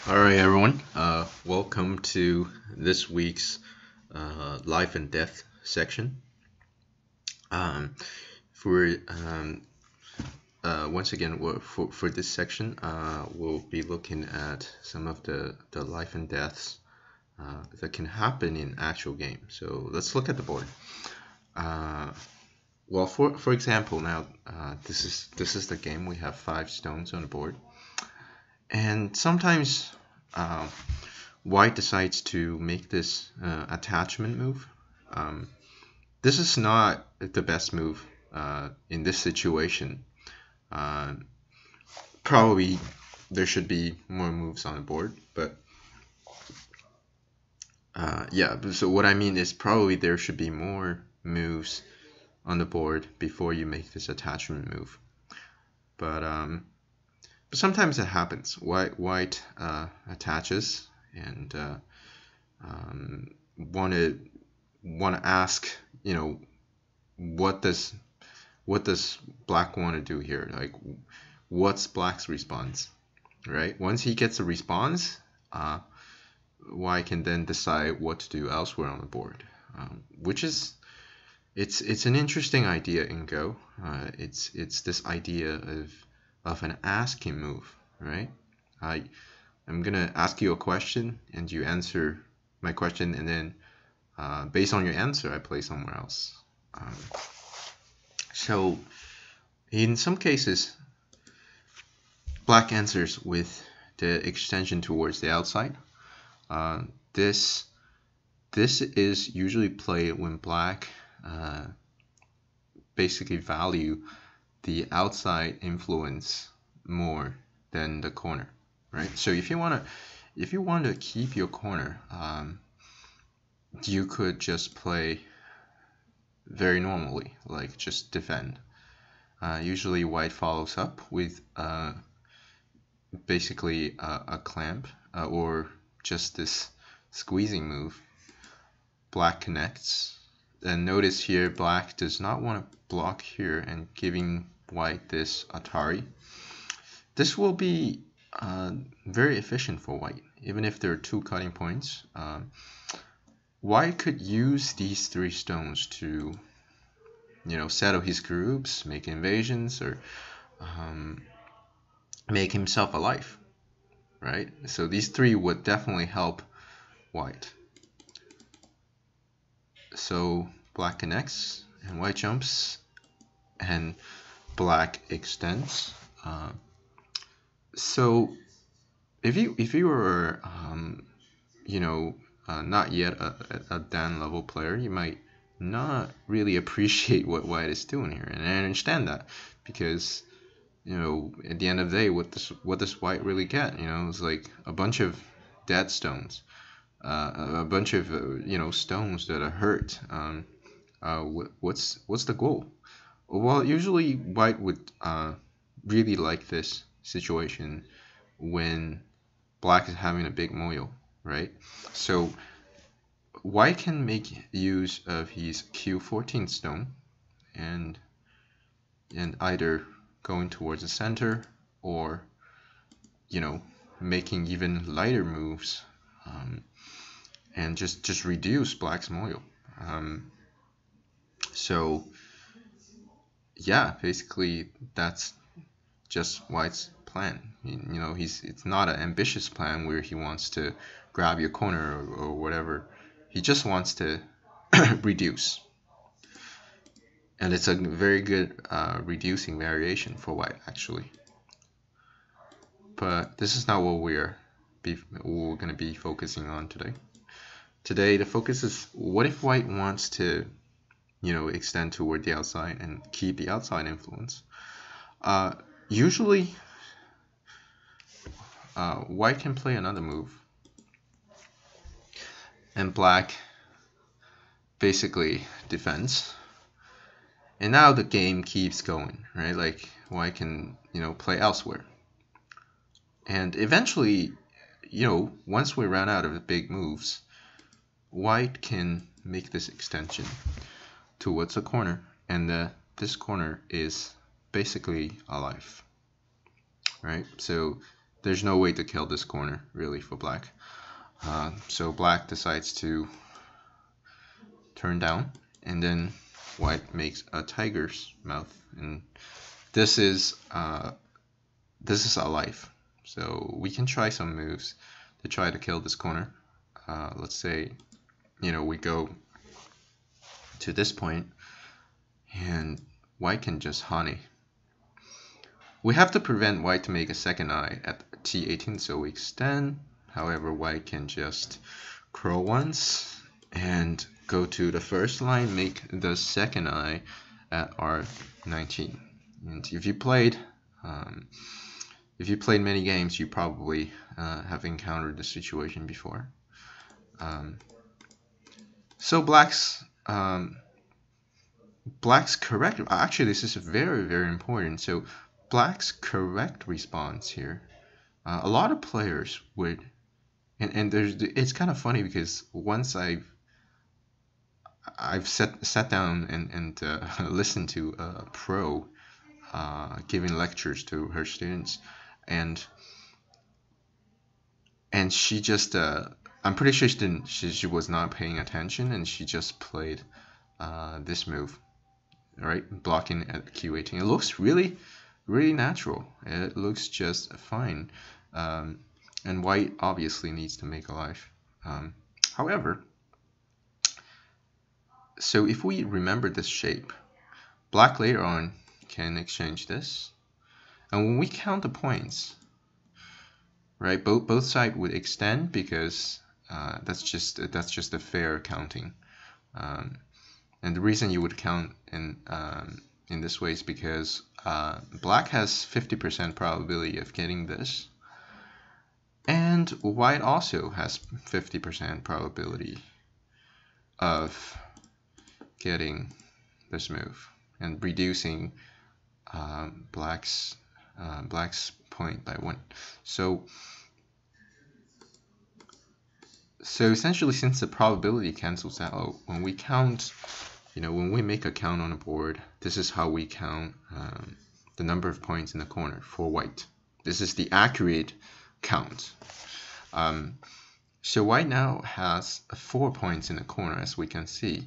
All right, everyone. Welcome to this week's life and death section. Um, for Once again, for this section, we'll be looking at some of the life and deaths that can happen in actual game. So let's look at the board. Uh, well, for example, now this is the game. We have 5 stones on the board, and sometimes. Uh, White decides to make this attachment move. Um, this is not the best move in this situation. Uh, Probably there should be more moves on the board, but yeah. So what I mean is probably there should be more moves on the board before you make this attachment move. But sometimes it happens. White attaches and want to ask, what does black want to do here? Like, what's black's response, right? Once he gets a response, white can then decide what to do elsewhere on the board, which is it's an interesting idea in Go. It's this idea of an asking move, right? I'm gonna ask you a question and you answer my question, and then based on your answer, I play somewhere else. So in some cases, black answers with the extension towards the outside. Uh, this is usually played when black basically value the outside influence more than the corner, right? So if you want to keep your corner, you could just play very normally, like just defend. Usually white follows up with basically a clamp or just this squeezing move. Black connects, and notice here black does not want to block here and giving white this Atari. This will be very efficient for white, even if there are 2 cutting points. White could use these 3 stones to, settle his groups, make invasions, or make himself alive, right? So these 3 would definitely help white. So black connects, and white jumps, and black extends. So if you were not yet a Dan level player, you might not really appreciate what white is doing here, and I understand that, because at the end of the day, what does white really get? It's like a bunch of dead stones, a bunch of stones that are hurt. What's the goal? Well, usually white would really like this situation when black is having a big moyo, right? So white can make use of his Q14 stone and either going towards the center or making even lighter moves, and just reduce black's moyo. So yeah, basically that's just white's plan. It's not an ambitious plan where he wants to grab your corner or whatever. He just wants to reduce, and it's a very good reducing variation for white, actually. But this is not what we're going to be focusing on today. Today the focus is, what if white wants to extend toward the outside and keep the outside influence? Usually white can play another move, and black basically defends, and now the game keeps going, right? Like white can play elsewhere, and eventually once we run out of the big moves, white can make this extension towards the corner, and this corner is basically alive, right? So there's no way to kill this corner really for black. So black decides to turn down, and then white makes a tiger's mouth, and this is a life. So we can try some moves to try to kill this corner. Let's say, we go to this point, and white can just honey. We have to prevent white to make a second eye at t18, so we extend. However, white can just crow once and go to the first line, make the second eye at r19. And if you played many games, you probably have encountered this situation before. So black's correct. Actually, this is very, very important. So black's correct response here. A lot of players would, and it's kind of funny because once I've sat down and listened to a pro giving lectures to her students, and she just I'm pretty sure she was not paying attention, and she just played this move, right, blocking at q18. It looks really, really natural. It looks just fine, and white obviously needs to make a life. However, so if we remember this shape, black later on can exchange this, and when we count the points, right, both sides would extend because that's just a fair counting, and the reason you would count in this way is because black has 50% probability of getting this, and white also has 50% probability of getting this move, and reducing black's point by 1. So essentially, since the probability cancels out, when we count, when we make a count on a board, this is how we count the number of points in the corner for white. This is the accurate count. So white now has 4 points in the corner, as we can see.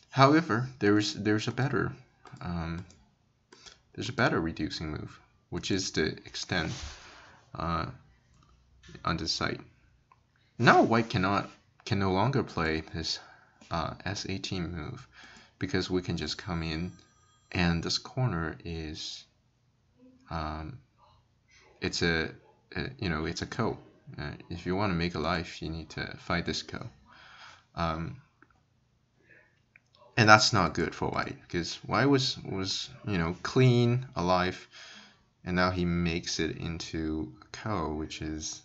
However, there's a better reducing move, which is to extend on this side. Now white can no longer play this s18 move, because we can just come in, and this corner is it's a ko. If you want to make a life, you need to fight this ko. And that's not good for white, because white was clean, alive, and now he makes it into a ko, which is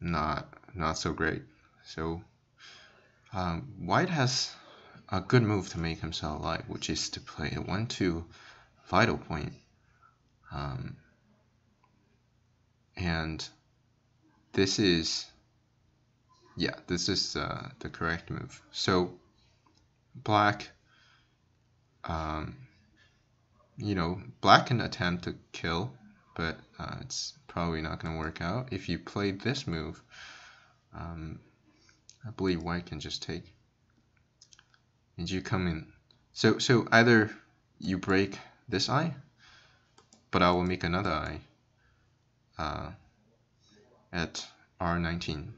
not so great. So white has a good move to make himself alive, which is to play a 1-2 vital point. And this is the correct move. So black, black can attempt to kill, but it's probably not going to work out. If you play this move, I believe white can just take, and you come in. So either you break this eye, but I will make another eye at r19.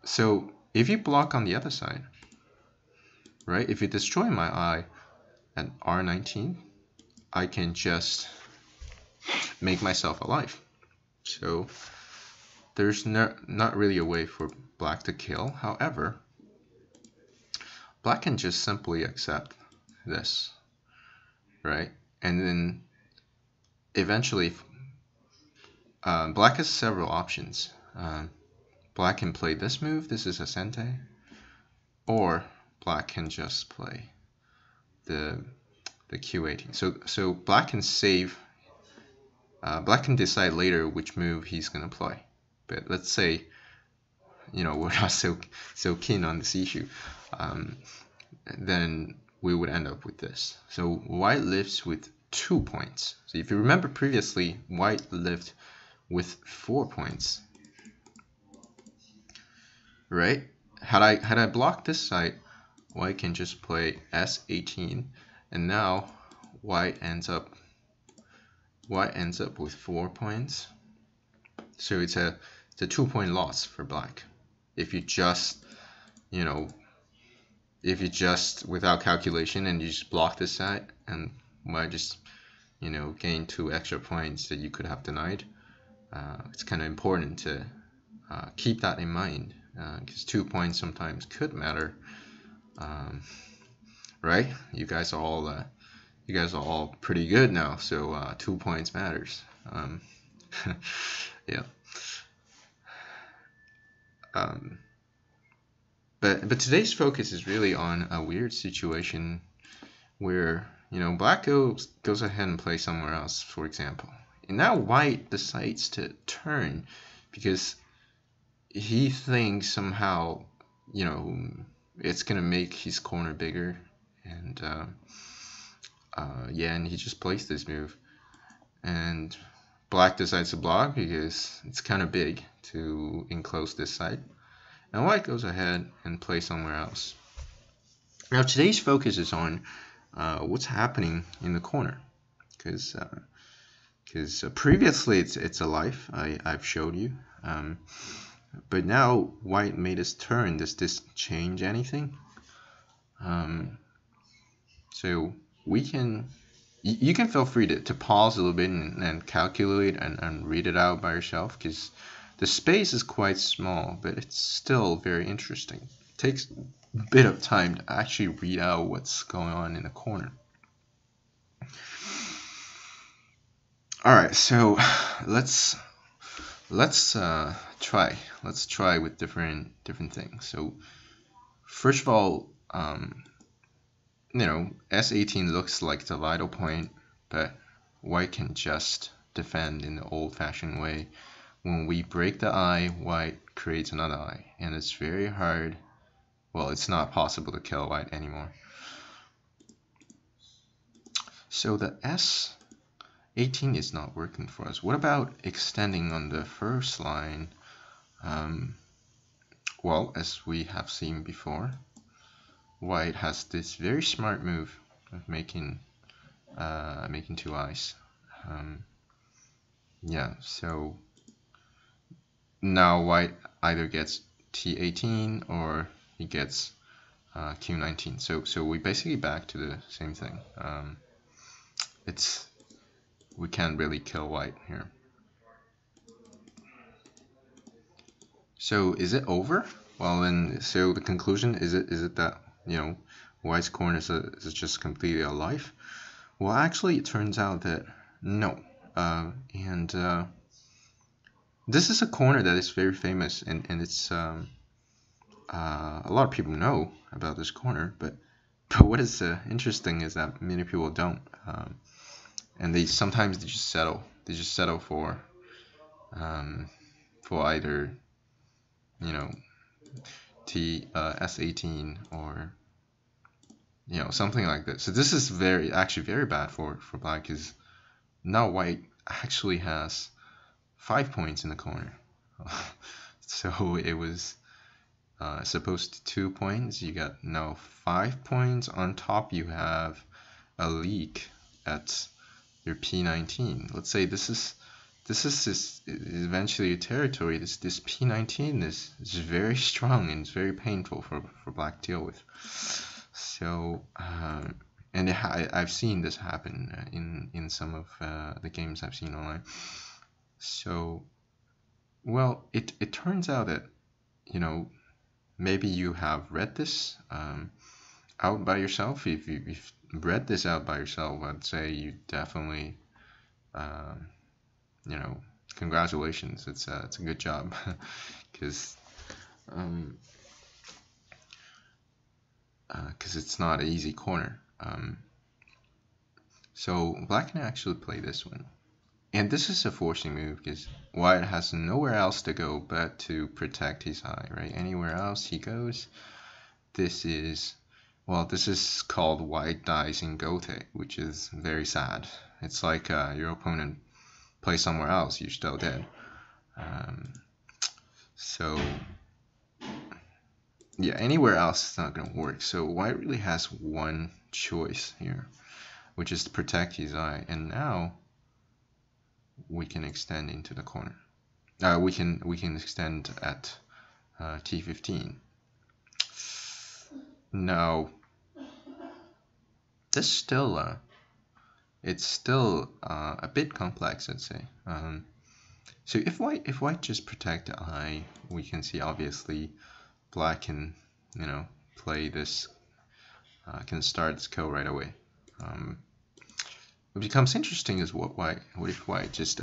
So if you block on the other side, right, if you destroy my eye at r19, I can just make myself alive. So there's not really a way for black to kill. However, black can just simply accept this, right? And then eventually, black has several options. Black can play this move, this is a sente, or black can just play the q18. So black can save. Black can decide later which move he's gonna play. But let's say, we're not so keen on this issue, then we would end up with this. So white lives with 2 points. So if you remember previously, white lived with 4 points, right? Had I blocked this side, white can just play s18, and now white ends up with 4 points. So it's a 2-point loss for black. If you just, you know, without calculation and you just block this side, and white just, you know, gain 2 extra points that you could have denied. It's kind of important to keep that in mind, because 2 points sometimes could matter, right? You guys are all pretty good now, so 2 points matters. Yeah. But today's focus is really on a weird situation where, you know, black goes ahead and plays somewhere else, for example. And now white decides to turn because he thinks somehow, you know, it's gonna make his corner bigger, and yeah, and he just plays this move, and black decides to block because it's kind of big to enclose this side, and white goes ahead and plays somewhere else. Now today's focus is on what's happening in the corner, because previously it's alive. I've showed you, but now white made his turn. Does this change anything? So you can feel free to pause a little bit and calculate and read it out by yourself, because the space is quite small, but it's still very interesting. It takes a bit of time to actually read out what's going on in the corner. All right, so let's try. Let's try with different things. So first of all, you know, s18 looks like the vital point, but white can just defend in the old-fashioned way. When we break the eye, white creates another eye, and it's very hard. Well, it's not possible to kill white anymore. So the s18 is not working for us. What about extending on the first line? Well, as we have seen before, white has this very smart move of making 2 eyes. Yeah, so now white either gets t18 or he gets q19. So we basically back to the same thing. We can't really kill white here. So is it over? Well, then, so the conclusion is it that, you know, white's corner is just completely alive? Well, actually, it turns out that no. This is a corner that is very famous, and it's a lot of people know about this corner, but what is interesting is that many people don't, and they just settle for either, you know, s18 or, you know, something like this. So this is actually very bad for black, because now white actually has 5 points in the corner. So it was supposed to 2 points. You got now 5 points. On top, you have a leak at your p19. Let's say this is eventually a territory. This p19 is very strong and it's very painful for black to deal with. So and I've seen this happen in some of the games I've seen online. So, well, it turns out that, you know, maybe you have read this out by yourself. If you've read this out by yourself, I'd say you definitely, you know, congratulations. It's a good job, because it's not an easy corner. So black can actually play this one. And this is a forcing move, because white has nowhere else to go but to protect his eye, right? Anywhere else he goes, this is Well, this is called white dies in Gote, which is very sad. It's like your opponent plays somewhere else, you're still dead. So yeah, anywhere else it's not going to work. So white really has one choice here, which is to protect his eye. And now we can extend into the corner. We can extend at t15. Now this still it's still a bit complex, I'd say. So if white just protect the eye, we can see obviously black can play this, can start this kill right away. What becomes interesting is what if white just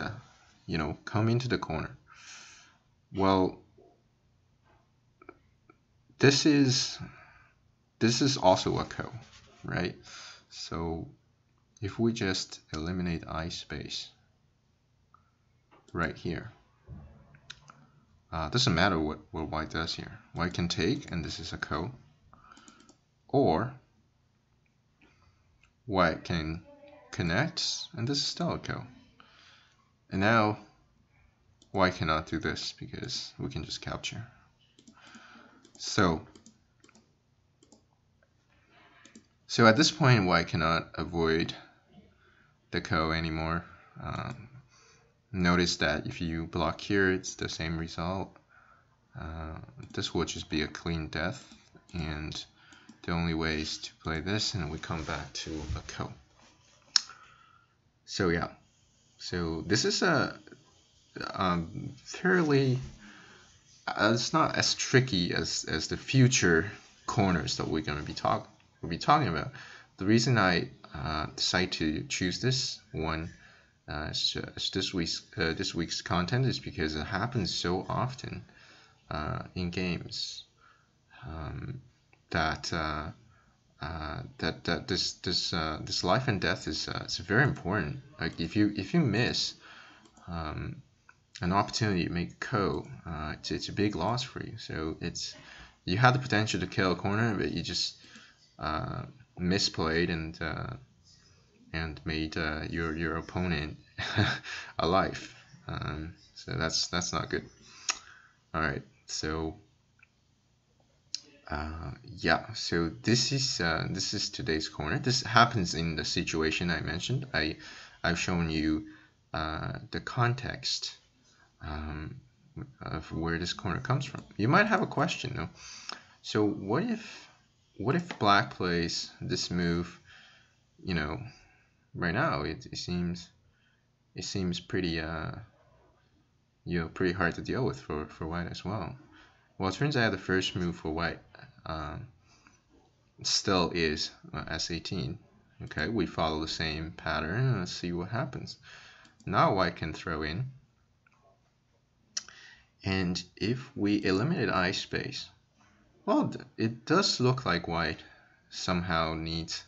come into the corner. Well, this is also a kill, right? So if we just eliminate eye space right here, doesn't matter what white does here. White can take, and this is a kill, or white can connect, and this is still a kill. And now white cannot do this because we can just capture. So at this point, white cannot avoid the kill anymore. Notice that if you block here, it's the same result. This will just be a clean death, and the only way is to play this, and we come back to a kill. So yeah, so this is a fairly, it's not as tricky as the future corners that we're going to be talking about. The reason I decided to choose this one as this week's content is because it happens so often in games that this life and death is very important. Like if you miss an opportunity to make a KO, it's a big loss for you. So you had the potential to kill a corner, but you just misplayed and made your opponent alive. So that's not good. All right, so yeah, so this is today's corner. This happens in the situation I mentioned. I've shown you the context of where this corner comes from. You might have a question though. So what if black plays this move? Right now it seems pretty pretty hard to deal with for white as well. Well, it turns out the first move for white still is S18. Okay, we follow the same pattern. Let's see what happens. Now white can throw in, and if we eliminate eye space, well, it does look like white somehow needs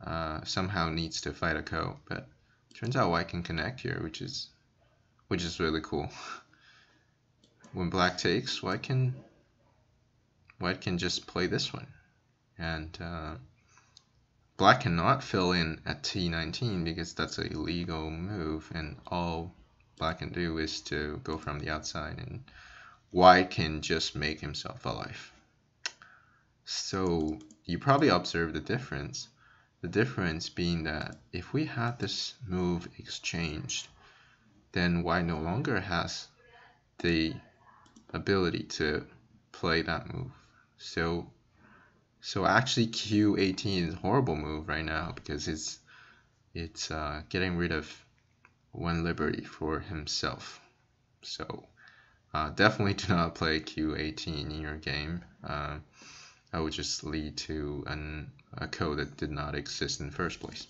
to fight a KO, but it turns out white can connect here, which is really cool. When black takes, white can just play this one, and black cannot fill in at T19 because that's an illegal move, and all black can do is to go from the outside, and white can just make himself alive. So you probably observe the difference. The difference being that if we have this move exchanged, then white no longer has the ability to play that move. So actually Q18 is a horrible move right now because it's getting rid of one liberty for himself. So definitely do not play Q18 in your game. That would just lead to a code that did not exist in the first place.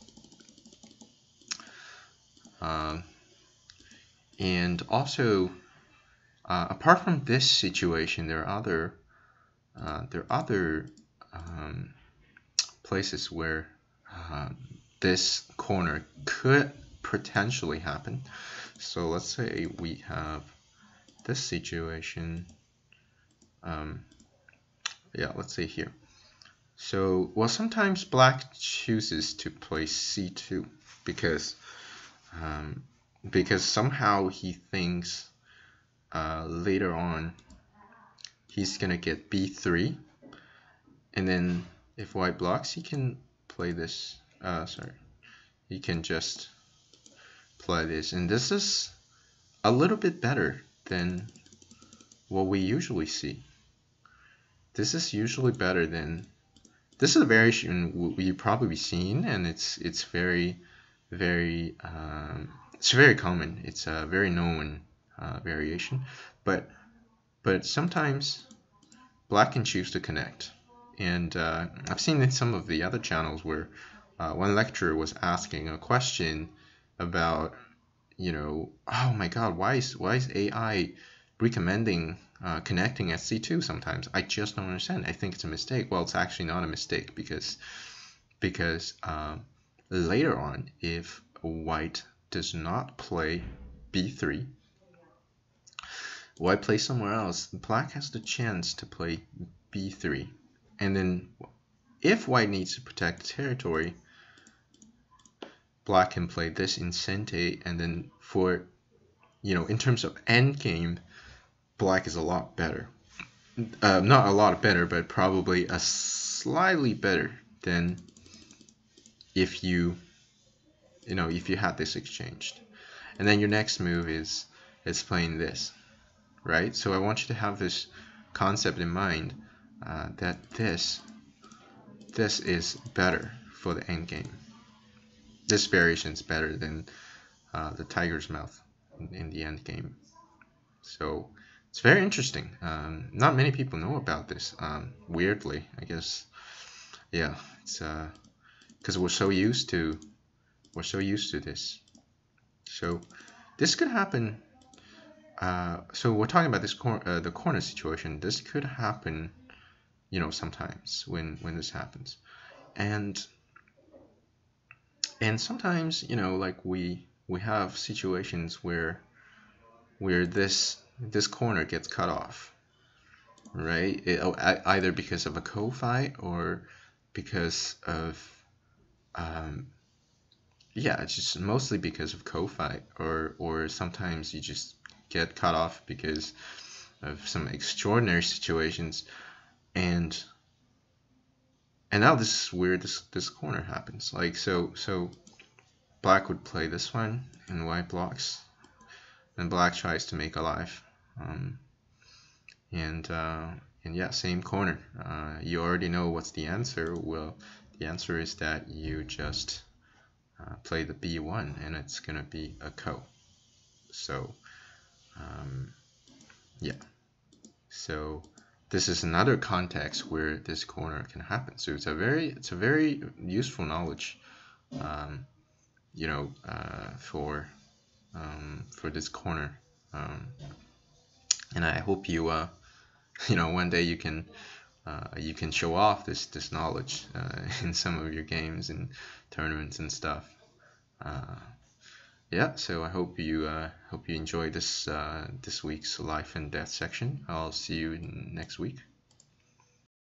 And also, apart from this situation, there are other places where this corner could potentially happen. So let's say we have this situation. Yeah, let's say here. So, well, sometimes black chooses to play c2 because um, because somehow he thinks later on he's gonna get b3, and then if white blocks, he can play this. Sorry, he can just play this, and this is a little bit better than what we usually see. This is usually better than this is a variation you've probably seen, and it's very it's very common. It's a very known variation, but sometimes black can choose to connect, and I've seen in some of the other channels where one lecturer was asking a question about, oh my God, why is AI recommending connecting at C2 sometimes? I just don't understand. I think it's a mistake. Well, it's actually not a mistake because later on, if white does not play B3, white plays somewhere else, black has the chance to play B3. And then if white needs to protect territory, black can play this in Sente, and then for, in terms of endgame, black is a lot better. Not a lot better, but probably a slightly better than if you had this exchanged. And then your next move is playing this, right? So I want you to have this concept in mind, that this is better for the endgame. This variation is better than the tiger's mouth in the endgame. So it's very interesting. Not many people know about this. Weirdly, I guess. Yeah, it's because we're so used to this. So this could happen. So we're talking about this the corner situation. This could happen, sometimes when this happens, and sometimes, like we have situations where this corner gets cut off, right? Either because of a co-fight or because of yeah, it's just mostly because of co-fight, or sometimes you just get cut off because of some extraordinary situations, and now this is where this corner happens. Like so black would play this one and white blocks, and black tries to make a life, and yeah, same corner. You already know what's the answer. Well, the answer is that you just play the b1, and it's gonna be a ko. So yeah, so this is another context where this corner can happen. So it's a very useful knowledge, for this corner, and I hope you one day you can show off this knowledge in some of your games and tournaments and stuff. Yeah, so I hope you enjoyed this week's life and death section. I'll see you next week.